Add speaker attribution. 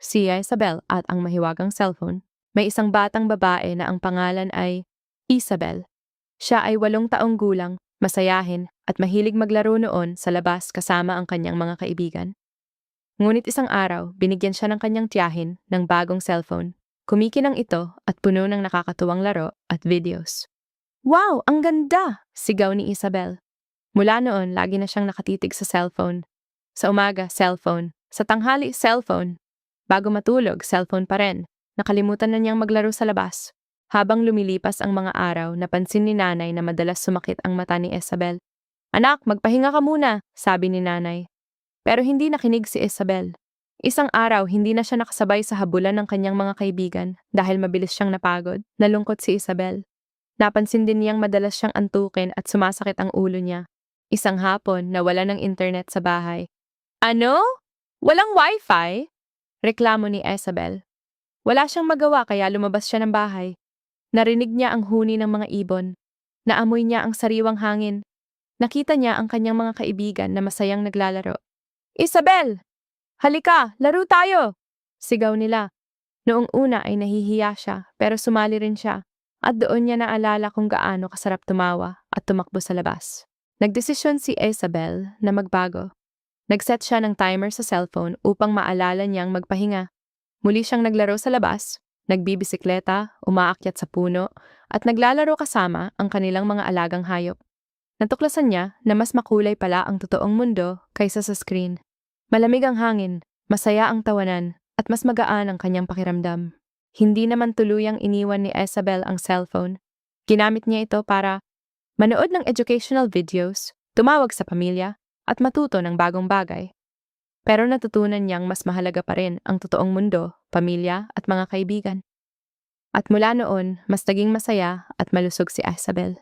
Speaker 1: si Isabel at ang mahiwagang cellphone. May isang batang babae na ang pangalan ay Isabel. Siya ay 8 taong gulang, masayahin at mahilig maglaro noon sa labas kasama ang kanyang mga kaibigan. Ngunit isang araw, binigyan siya ng kanyang tiyahin ng bagong cellphone. Kumikinang ito at puno ng nakakatuwang laro at videos. Wow, ang ganda! Sigaw ni Isabel. Mula noon, lagi na siyang nakatitig sa cellphone. Sa umaga, cellphone. Sa tanghali, cellphone. Bago matulog, cellphone pa rin. Nakalimutan na niyang maglaro sa labas. Habang lumilipas ang mga araw, napansin ni nanay na madalas sumakit ang mata ni Isabel. Anak, magpahinga ka muna, sabi ni nanay. Pero hindi nakinig si Isabel. Isang araw, hindi na siya nakasabay sa habulan ng kanyang mga kaibigan dahil mabilis siyang napagod. Nalungkot si Isabel. Napansin din niyang madalas siyang antukin at sumasakit ang ulo niya. Isang hapon, nawala ng internet sa bahay. Ano? Walang wifi? Reklamo ni Isabel. Wala siyang magawa kaya lumabas siya ng bahay. Narinig niya ang huni ng mga ibon. Naamoy niya ang sariwang hangin. Nakita niya ang kanyang mga kaibigan na masayang naglalaro. Isabel! Halika, laro tayo! Sigaw nila. Noong una ay nahihiya siya pero sumali rin siya at doon niya naalala kung gaano kasarap tumawa at tumakbo sa labas. Nagdesisyon si Isabel na magbago. Nagset siya ng timer sa cellphone upang maalala niyang magpahinga. Muli siyang naglaro sa labas, nagbibisikleta, umaakyat sa puno, at naglalaro kasama ang kanilang mga alagang hayop. Natuklasan niya na mas makulay pala ang totoong mundo kaysa sa screen. Malamig ang hangin, masaya ang tawanan, at mas magaan ang kanyang pakiramdam. Hindi naman tuluyang iniwan ni Isabel ang cellphone. Ginamit niya ito para manood ng educational videos, tumawag sa pamilya, at matuto ng bagong bagay. Pero natutunan niyang mas mahalaga pa rin ang totoong mundo, pamilya, at mga kaibigan. At mula noon, mas naging masaya at malusog si Isabel.